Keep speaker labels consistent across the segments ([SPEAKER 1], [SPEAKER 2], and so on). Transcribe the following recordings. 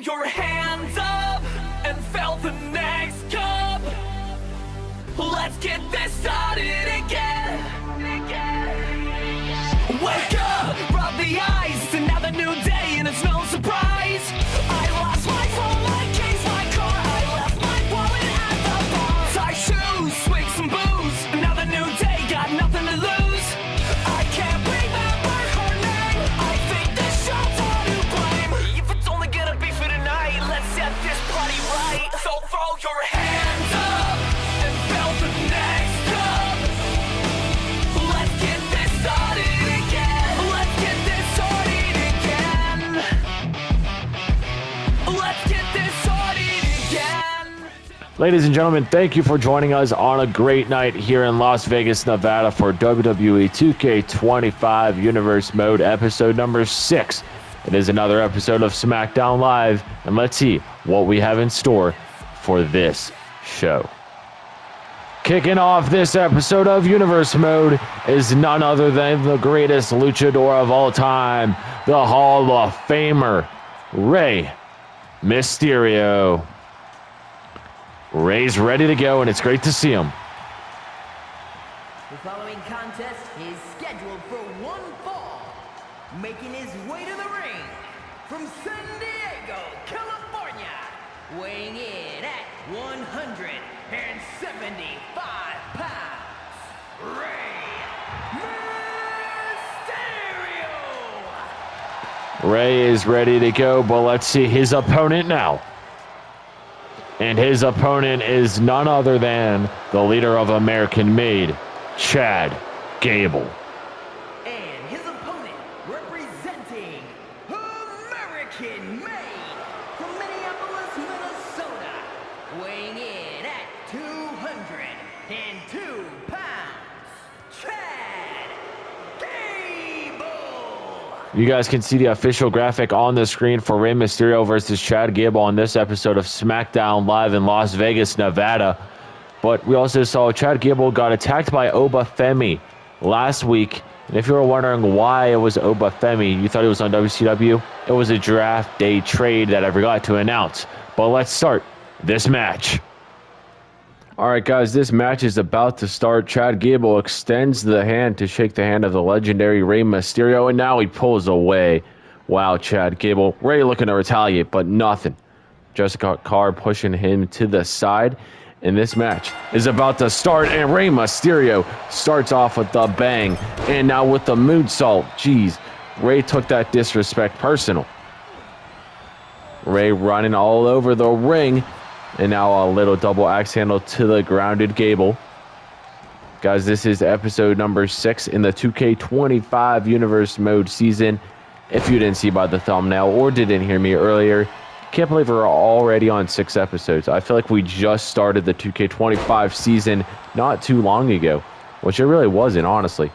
[SPEAKER 1] your hands up and fill the next cup. Let's get this started again. Wake up, rub the ice, another new day and it's no surprise. I lost my phone, my keys, my car, I left my wallet at the bar. Tie shoes, swig some booze, another new day, got nothing to lose. I can't remember her name, I think this show's all to blame. If it's only gonna be for tonight, let's set this party right. So throw your hands up and fill the next cup. Let's get this started again. Let's get this started again. Let's get this started again.
[SPEAKER 2] Ladies and gentlemen, thank you for joining us on a great night here in Las Vegas, Nevada for WWE 2K25 Universe Mode episode number 6. It is another episode of Smackdown Live, and let's see what we have in store for this show. Kicking off this episode of Universe Mode is none other than the greatest luchador of all time, the Hall of Famer, Rey Mysterio. Rey's ready to go, and it's great to see him.
[SPEAKER 3] The following contest is scheduled for one fall. Making his way to the ring from San Diego, California, weighing in at 175 pounds, Rey Mysterio!
[SPEAKER 2] Rey is ready to go, but let's see his opponent now. And his opponent is none other than the leader of American Made, Chad Gable.
[SPEAKER 3] And his opponent, representing American Made from Minneapolis, Minnesota, weighing in at 202 pounds, Chad Gable!
[SPEAKER 2] You guys can see the official graphic on the screen for Rey Mysterio versus Chad Gable on this episode of Smackdown Live in Las Vegas, Nevada. But we also saw Chad Gable got attacked by Obafemi last week. And if you were wondering why it was Obafemi, you thought he was on WCW, it was a draft day trade that I forgot to announce. But let's start this match. All right, guys, this match is about to start. Chad Gable extends the hand to shake the hand of the legendary Rey Mysterio, and now he pulls away. Wow, Chad Gable. Rey looking to retaliate, but nothing. Jessica Carr pushing him to the side, and this match is about to start, and Rey Mysterio starts off with the bang, and now with the moonsault. Jeez, Rey took that disrespect personal. Rey running all over the ring. And now a little double axe handle to the grounded Gable. Guys, this is episode number 6 in the 2K25 Universe Mode season. If you didn't see by the thumbnail or didn't hear me earlier, can't believe we're already on 6 episodes. I feel like we just started the 2K25 season not too long ago, which it really wasn't, honestly.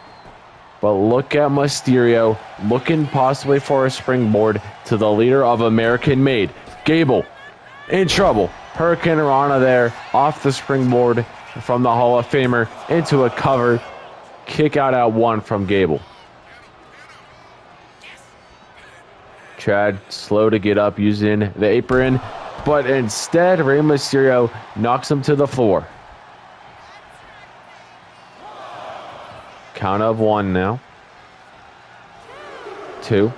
[SPEAKER 2] But look at Mysterio looking possibly for a springboard to the leader of American Made, Gable, in trouble. Hurricane Rana there, off the springboard from the Hall of Famer into a cover. Kick out at 1 from Gable. Chad slow to get up using the apron, but instead Rey Mysterio knocks him to the floor. Count of 1 now. 2.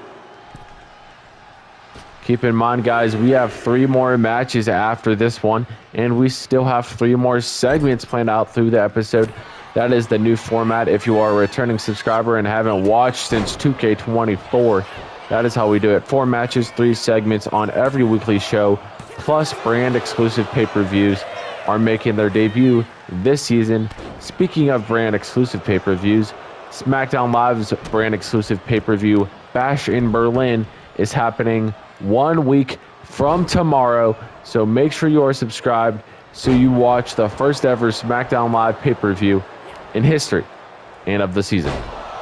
[SPEAKER 2] Keep in mind, guys, we have 3 more matches after this one, and we still have 3 more segments planned out through the episode. That is the new format. If you are a returning subscriber and haven't watched since 2K24, that is how we do it. 4 matches, 3 segments on every weekly show, plus brand-exclusive pay-per-views are making their debut this season. Speaking of brand-exclusive pay-per-views, SmackDown Live's brand-exclusive pay-per-view, Bash in Berlin, is happening 1 week from tomorrow, so make sure you are subscribed so you watch the first ever SmackDown Live pay-per-view in history and of the season.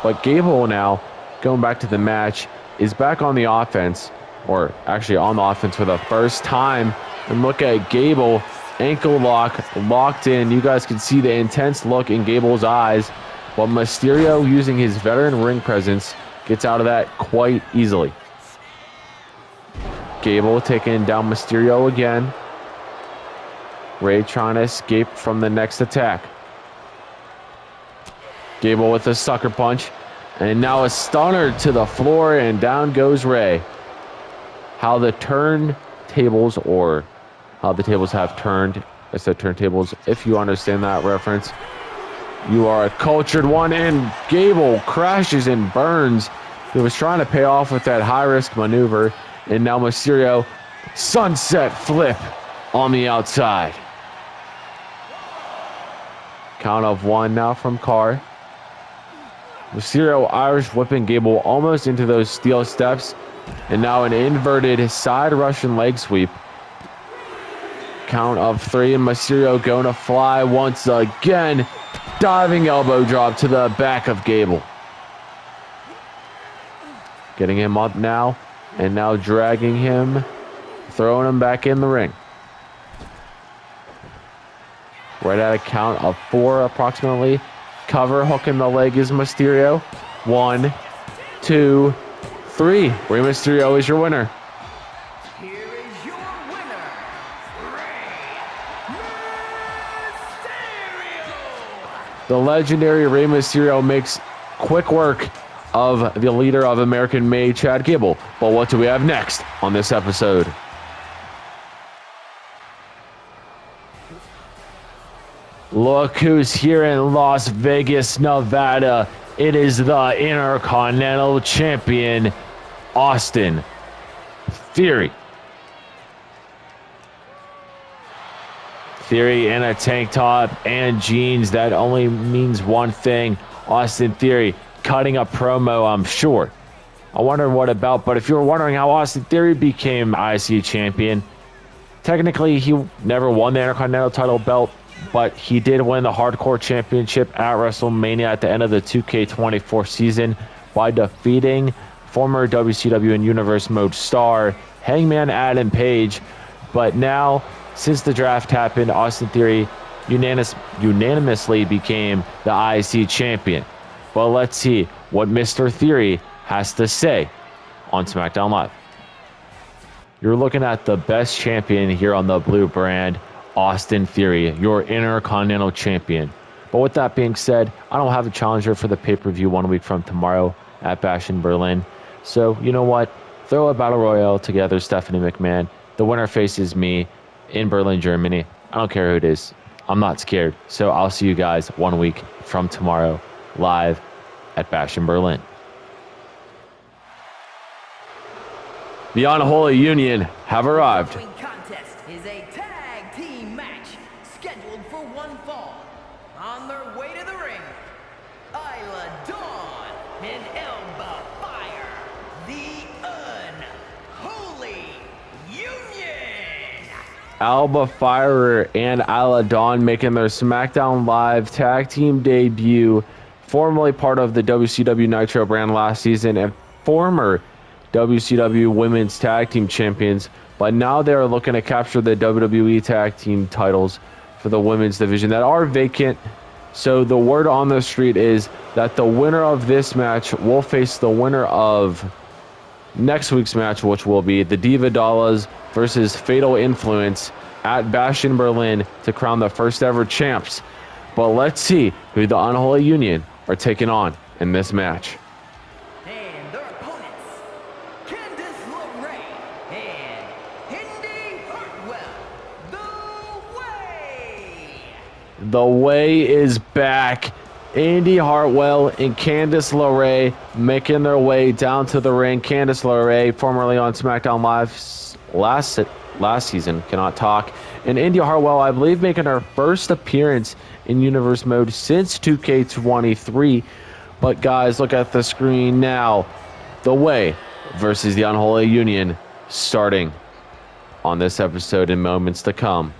[SPEAKER 2] But Gable now, going back to the match, is back on the offense, or actually on the offense for the first time, and look at Gable, ankle lock, locked in. You guys can see the intense look in Gable's eyes, but Mysterio, using his veteran ring presence, gets out of that quite easily. Gable taking down Mysterio again. Ray trying to escape from the next attack. Gable with a sucker punch. And now a stunner to the floor, and down goes Ray. How the turntables, or how the tables have turned. I said turntables. If you understand that reference, you are a cultured one. And Gable crashes and burns. He was trying to pay off with that high-risk maneuver. And now Mysterio, sunset flip on the outside. Count of one now from Carr. Mysterio Irish whipping Gable almost into those steel steps. And now an inverted side Russian leg sweep. Count of three, and Mysterio going to fly once again. Diving elbow drop to the back of Gable. Getting him up now, and now dragging him, throwing him back in the ring. Right at a count of four approximately. Cover hooking the leg is Mysterio. 1, 2, 3. Rey Mysterio is your winner.
[SPEAKER 3] Here is your winner, Rey Mysterio.
[SPEAKER 2] The legendary Rey Mysterio makes quick work of the leader of American Made, Chad Gable. But what do we have next on this episode? Look who's here in Las Vegas, Nevada. It is the Intercontinental Champion, Austin Theory. Theory in a tank top and jeans. That only means one thing. Austin Theory cutting a promo, I'm sure. I wonder what about, but if you're wondering how Austin Theory became IC champion, technically he never won the Intercontinental title belt, but he did win the Hardcore Championship at WrestleMania at the end of the 2K24 season by defeating former WCW and Universe Mode star Hangman Adam Page. But now, since the draft happened, Austin Theory unanimously became the IC champion. But let's see what Mr. Theory has to say on SmackDown Live. You're looking at the best champion here on the blue brand, Austin Theory, your Intercontinental Champion. But with that being said, I don't have a challenger for the pay-per-view 1 week from tomorrow at Bash in Berlin. So, you know what? Throw a Battle Royale together, Stephanie McMahon. The winner faces me in Berlin, Germany. I don't care who it is. I'm not scared. So I'll see you guys 1 week from tomorrow live at Bash in Berlin. The Unholy Union have arrived.
[SPEAKER 3] The following contest is a tag team match scheduled for one fall. On their way to the ring, Isla Dawn and Elba Fire, the Unholy Union.
[SPEAKER 2] Alba Fire and Isla Dawn making their SmackDown Live tag team debut, formerly part of the WCW Nitro brand last season and former WCW Women's Tag Team Champions, but now they are looking to capture the WWE Tag Team titles for the women's division that are vacant. So the word on the street is that the winner of this match will face the winner of next week's match, which will be the Diva Dollas versus Fatal Influence at Bash in Berlin to crown the first ever champs. But let's see who the Unholy Union are taking on in this match.
[SPEAKER 3] And their opponents, Candice LeRae and Indy Hartwell, The Way.
[SPEAKER 2] The Way is back. Indy Hartwell and Candice LeRae making their way down to the ring. Candice LeRae, formerly on SmackDown Live last season, cannot talk. And Indy Hartwell, I believe, making her first appearance in Universe Mode since 2K23. But guys, look at the screen now. The Way versus the Unholy Union starting on this episode in moments to come.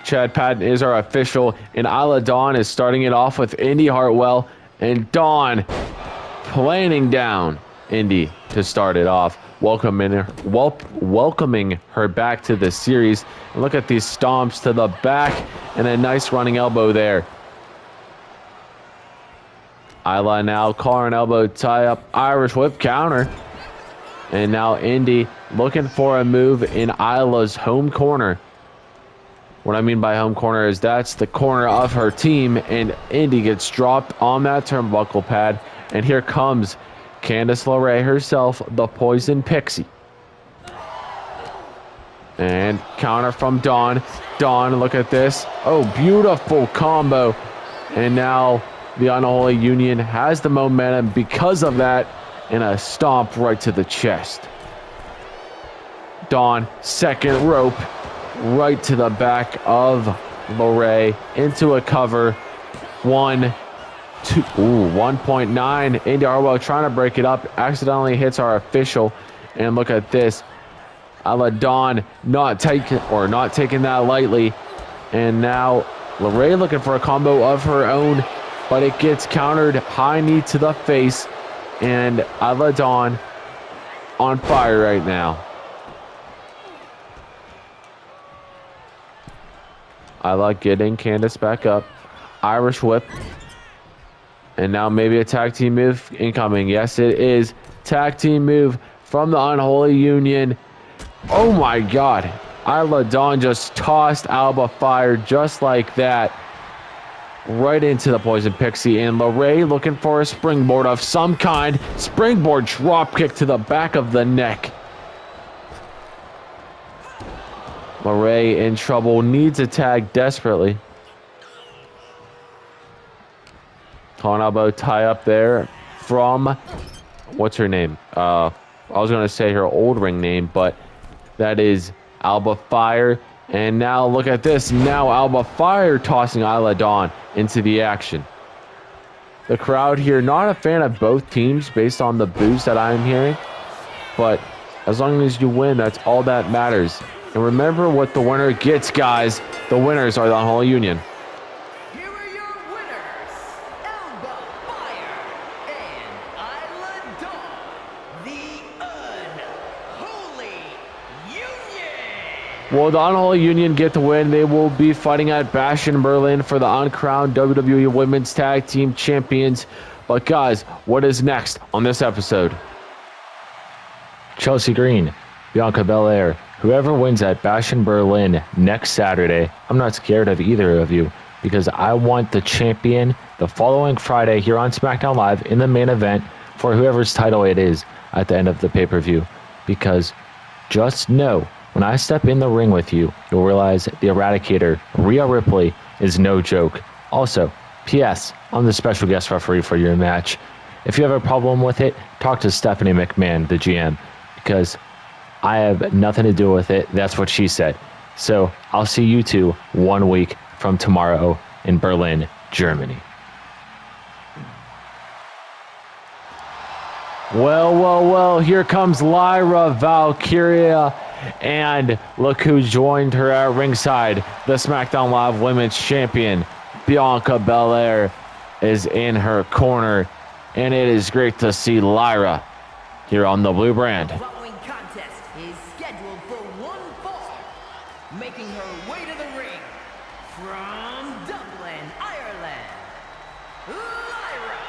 [SPEAKER 2] Chad Patton is our official, and Isla Dawn is starting it off with Indy Hartwell, and Dawn planning down Indy to start it off, welcoming her back to the series. And look at these stomps to the back and a nice running elbow there. Isla now collar and elbow tie up, Irish whip counter. And now Indy looking for a move in Isla's home corner. What I mean by home corner is that's the corner of her team, and Indy gets dropped on that turnbuckle pad. And here comes Candice LeRae herself, the Poison Pixie. And counter from Dawn. Dawn, look at this. Oh, beautiful combo. And now the Unholy Union has the momentum because of that, and a stomp right to the chest. Dawn, second rope, right to the back of LeRae into a cover. 1, 2, 1.9. Indy Hartwell trying to break it up, accidentally hits our official. And look at this. Dawn not taking that lightly. And now LeRae looking for a combo of her own, but it gets countered. High knee to the face. And Dawn on fire right now. Getting Candice back up. Irish whip. And now maybe a tag team move incoming. Yes, it is. Tag team move from the Unholy Union. Oh my God. Dawn just tossed Alba Fire just like that. Right into the Poison Pixie. And LeRae looking for a springboard of some kind. Springboard drop kick to the back of the neck. LeRae in trouble. Needs a tag desperately. Con elbow tie up there from, what's her name? I was going to say her old ring name, but that is Alba Fire. And now look at this. Now Alba Fire tossing Dawn into the action. The crowd here, not a fan of both teams based on the boos that I'm hearing. But as long as you win, that's all that matters. And remember what the winner gets, guys. The winners are the Unholy Union.
[SPEAKER 3] Here are your winners, Alba Fire and Isla Dawn, the Unholy Union.
[SPEAKER 2] Well, the Unholy Union get the win. They will be fighting at Bash in Berlin for the uncrowned WWE Women's Tag Team Champions. But guys, what is next on this episode?
[SPEAKER 4] Chelsea Green, Bianca Belair. Whoever wins at Bash in Berlin next Saturday, I'm not scared of either of you because I want the champion the following Friday here on Smackdown Live in the main event for whoever's title it is at the end of the pay-per-view. Because just know, when I step in the ring with you, you'll realize the Eradicator, Rhea Ripley, is no joke. Also, P.S., I'm the special guest referee for your match. If you have a problem with it, talk to Stephanie McMahon, the GM, because I have nothing to do with it. That's what she said. So I'll see you two 1 week from tomorrow in Berlin, Germany.
[SPEAKER 2] Well, here comes Lyra Valkyria. And look who joined her at ringside. The SmackDown Live Women's Champion, Bianca Belair, is in her corner. And it is great to see Lyra here on the blue brand.
[SPEAKER 3] Following contest is scheduled for one fall. Making her way to the ring from Dublin, Ireland, Lyra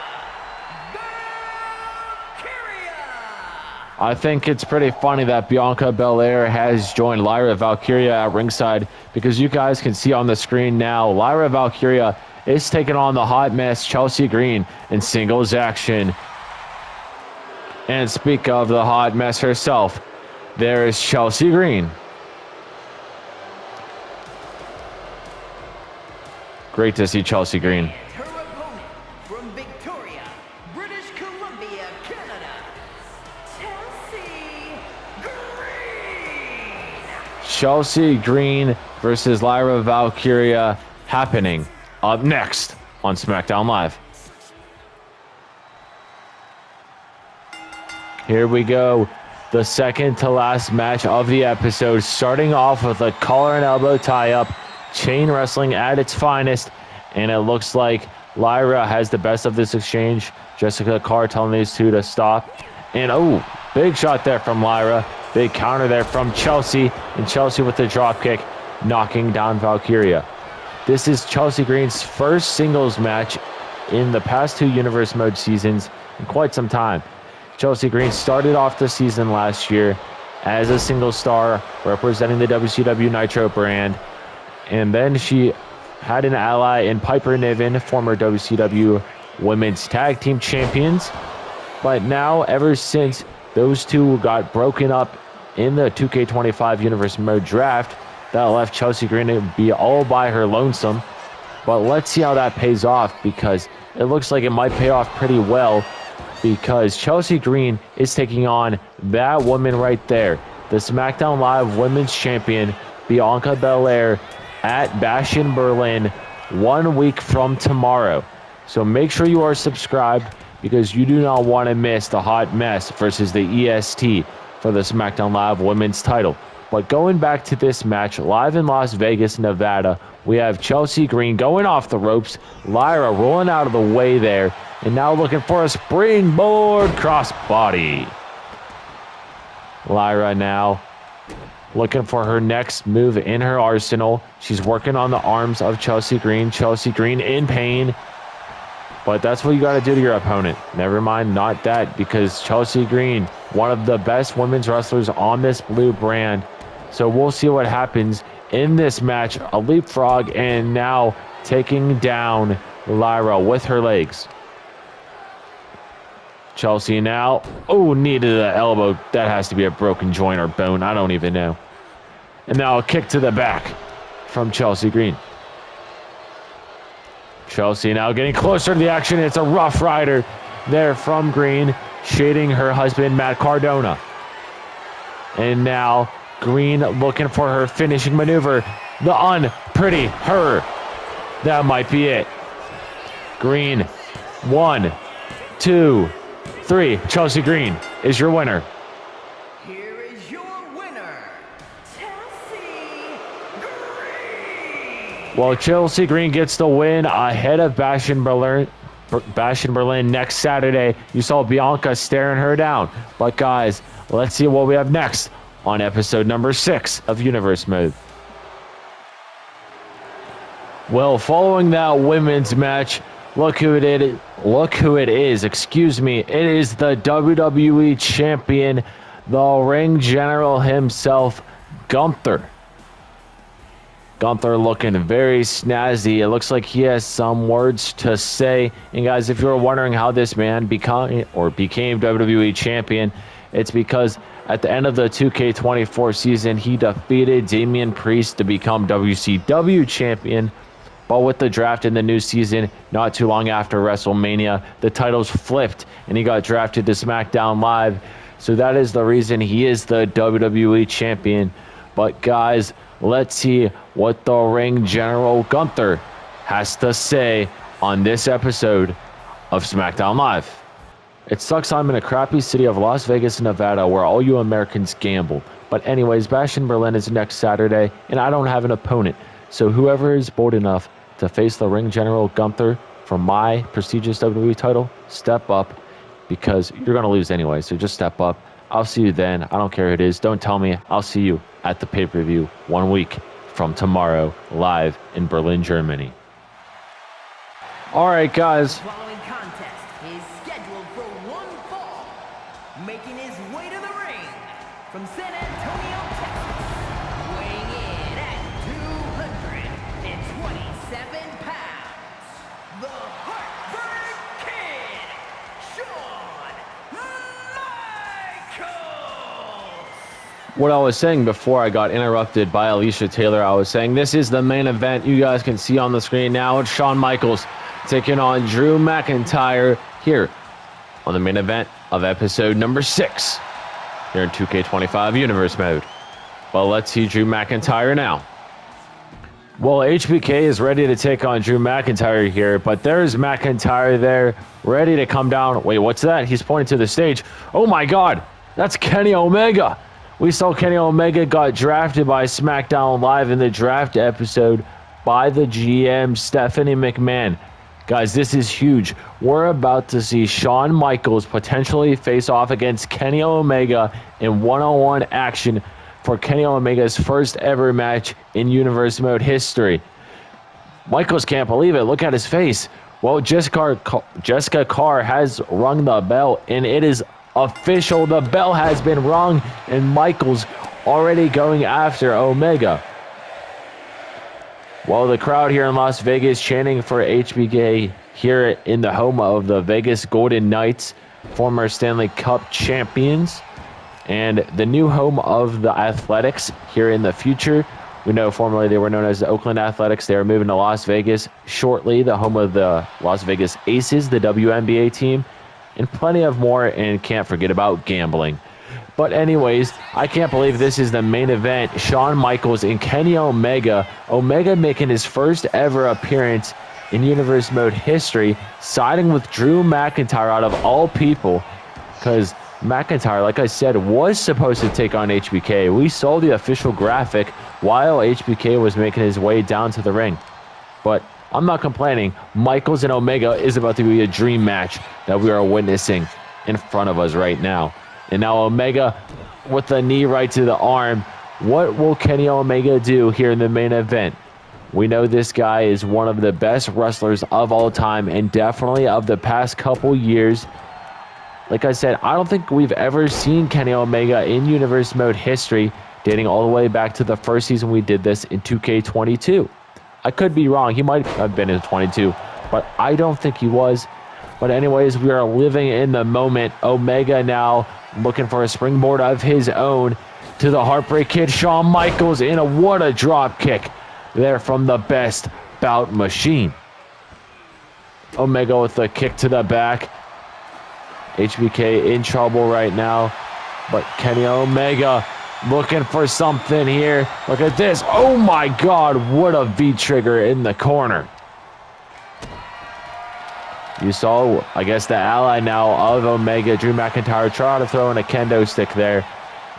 [SPEAKER 3] Valkyria.
[SPEAKER 2] I think it's pretty funny that Bianca Belair has joined Lyra Valkyria at ringside because you guys can see on the screen now, Lyra Valkyria is taking on the hot mess Chelsea Green in singles action. And speak of the hot mess herself, there is Chelsea Green. Great to see Chelsea Green.
[SPEAKER 3] Her opponent from Victoria, British Columbia, Canada, Chelsea Green.
[SPEAKER 2] Chelsea Green versus Lyra Valkyria happening up next on SmackDown Live. Here we go. The second to last match of the episode, starting off with a collar and elbow tie-up, chain wrestling at its finest, and it looks like Lyra has the best of this exchange. Jessica Carr telling these two to stop. And oh, big shot there from Lyra. Big counter there from Chelsea, and Chelsea with the drop kick, knocking down Valkyria. This is Chelsea Green's first singles match in the past two Universe Mode seasons in quite some time.
[SPEAKER 4] Chelsea Green started off the season last year as a single star representing the WCW Nitro brand. And then she had an ally in Piper Niven, former WCW Women's Tag Team Champions. But now, ever since those two got broken up in the 2K25 Universe Mode draft, that left Chelsea Green to be all by her lonesome. But let's see how that pays off, because it looks like it might pay off pretty well, because Chelsea Green is taking on that woman right there, the SmackDown Live Women's Champion, Bianca Belair, at Bash in Berlin 1 week from tomorrow. So make sure you are subscribed, because you do not want to miss the hot mess versus the EST for the SmackDown Live Women's title. But going back to this match, live in Las Vegas, Nevada, we have Chelsea Green going off the ropes, Lyra rolling out of the way there, and now looking for a springboard crossbody. Lyra now looking for her next move in her arsenal. She's working on the arms of Chelsea Green. Chelsea Green in pain. But that's what you got to do to your opponent. Never mind, not that, because Chelsea Green, one of the best women's wrestlers on this blue brand. So we'll see what happens in this match. A leapfrog, and now taking down Lyra with her legs. Chelsea now. Oh, knee to the elbow. That has to be a broken joint or bone. I don't even know. And now a kick to the back from Chelsea Green. Chelsea now getting closer to the action. It's a Rough Rider there from Green, shading her husband, Matt Cardona. And now Green looking for her finishing maneuver. The unpretty her. That might be it. Green. 1, 2, 3. Chelsea Green is your winner.
[SPEAKER 3] Here is your winner, Chelsea Green.
[SPEAKER 4] Well, Chelsea Green gets the win ahead of Bash in Berlin next Saturday. You saw Bianca staring her down. But guys, let's see what we have next on episode number 6 of Universe Mode. Well, following that women's match, look who it is. Excuse me. It is the WWE Champion, the Ring General himself, Gunther. Gunther looking very snazzy. It looks like he has some words to say. And guys, if you're wondering how this man became WWE Champion, it's because at the end of the 2K24 season, he defeated Damian Priest to become WCW Champion. But with the draft in the new season, not too long after WrestleMania, the titles flipped and he got drafted to SmackDown Live. So that is the reason he is the WWE Champion. But guys, let's see what the Ring General Gunther has to say on this episode of SmackDown Live. It sucks I'm in a crappy city of Las Vegas, Nevada, where all you Americans gamble. But anyways, Bash in Berlin is next Saturday, and I don't have an opponent. So whoever is bold enough to face the Ring General Gunther for my prestigious WWE title, step up, because you're going to lose anyway. So just step up. I'll see you then. I don't care who it is. Don't tell me. I'll see you at the pay-per-view 1 week from tomorrow, live in Berlin, Germany. All right, guys.
[SPEAKER 3] The following contest is scheduled for one fall. Making his way to the ring from San Antonio, Texas, weighing in at 227 pounds, the Heartburn Kid, Shawn Michaels.
[SPEAKER 4] What I was saying before I got interrupted by Alicia Taylor, I was saying this is the main event. You guys can see on the screen now. It's Shawn Michaels taking on Drew McIntyre here on the main event of episode number 6 here in 2K25 Universe Mode. Well, let's see Drew McIntyre now. Well, HBK is ready to take on Drew McIntyre here, but there's McIntyre there ready to come down. Wait, what's that? He's pointing to the stage. Oh my God, that's Kenny Omega. We saw Kenny Omega got drafted by SmackDown Live in the draft episode by the GM Stephanie McMahon. Guys, this is huge. We're about to see Shawn Michaels potentially face off against Kenny Omega in one-on-one action for Kenny Omega's first ever match in Universe Mode history. Michaels can't believe it. Look at his face. Well, Jessica Carr has rung the bell, and it is official. The bell has been rung, and Michaels already going after Omega. Well, the crowd here in Las Vegas chanting for HBK here in the home of the Vegas Golden Knights, former Stanley Cup champions, and the new home of the Athletics here in the future. We know formerly they were known as the Oakland Athletics. They are moving to Las Vegas shortly, the home of the Las Vegas Aces, the WNBA team, and plenty of more, and can't forget about gambling. But anyways, I can't believe this is the main event. Shawn Michaels and Kenny Omega. Omega making his first ever appearance in Universe Mode history, siding with Drew McIntyre out of all people, because McIntyre, like I said, was supposed to take on HBK. We saw the official graphic while HBK was making his way down to the ring. But I'm not complaining. Michaels and Omega is about to be a dream match that we are witnessing in front of us right now. And now Omega with the knee right to the arm. What will Kenny Omega do here in the main event? We know this guy is one of the best wrestlers of all time, and definitely of the past couple years. Like I said, I don't think we've ever seen Kenny Omega in Universe Mode history, dating all the way back to the first season we did this in 2K22. I could be wrong. He might have been in 22, but I don't think he was. But anyways, we are living in the moment. Omega now looking for a springboard of his own to the Heartbreak Kid, Shawn Michaels, and what a drop kick there from the best bout machine. Omega with the kick to the back. HBK in trouble right now, but Kenny Omega looking for something here. Look at this. Oh my God, what a V-trigger in the corner. You saw, I guess, the ally now of Omega, Drew McIntyre, trying to throw in a kendo stick there,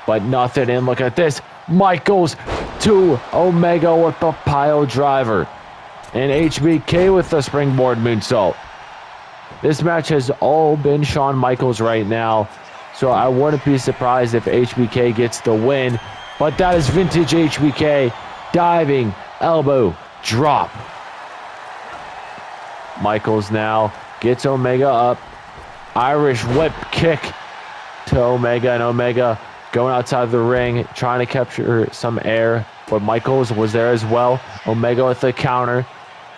[SPEAKER 4] but nothing. And look at this. Michaels to Omega with the pile driver, and HBK with the springboard moonsault. This match has all been Shawn Michaels right now, so I wouldn't be surprised if HBK gets the win, but that is vintage HBK. Diving elbow drop. Michaels now gets Omega up. Irish whip kick to Omega, and Omega going outside the ring, trying to capture some air, but Michaels was there as well. Omega with the counter,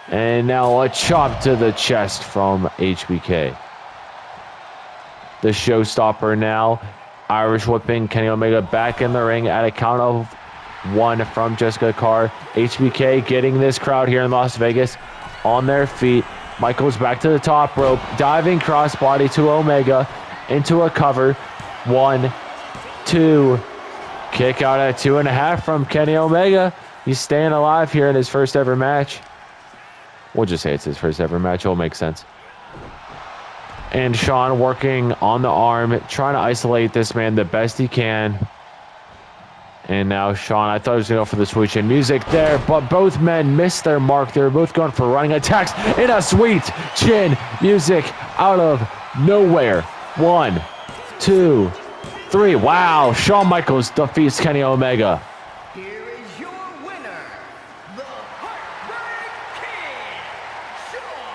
[SPEAKER 4] and now a chop to the chest from HBK. The showstopper now, Irish whipping Kenny Omega back in the ring at a count of 1 from Jessica Carr. HBK getting this crowd here in Las Vegas on their feet. Michaels back to the top rope, diving crossbody to Omega into a cover. 1, 2, kick out at 2.5 from Kenny Omega. He's staying alive here in his first ever match. We'll just say it's his first ever match. It'll make sense. And Shawn working on the arm, trying to isolate this man the best he can. And now Shawn, I thought he was going to go for the switch in music there, but both men missed their mark. They were both going for running attacks in a sweet chin music out of nowhere. 1, 2, 3. Wow, Shawn Michaels defeats Kenny Omega.
[SPEAKER 3] Here is your winner, the Heartbreak Kid, Shawn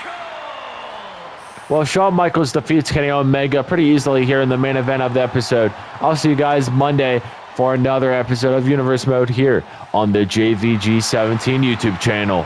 [SPEAKER 3] Michaels.
[SPEAKER 4] Well, Shawn Michaels defeats Kenny Omega pretty easily here in the main event of the episode. I'll see you guys Monday for another episode of Universe Mode here on the JVG17 YouTube channel.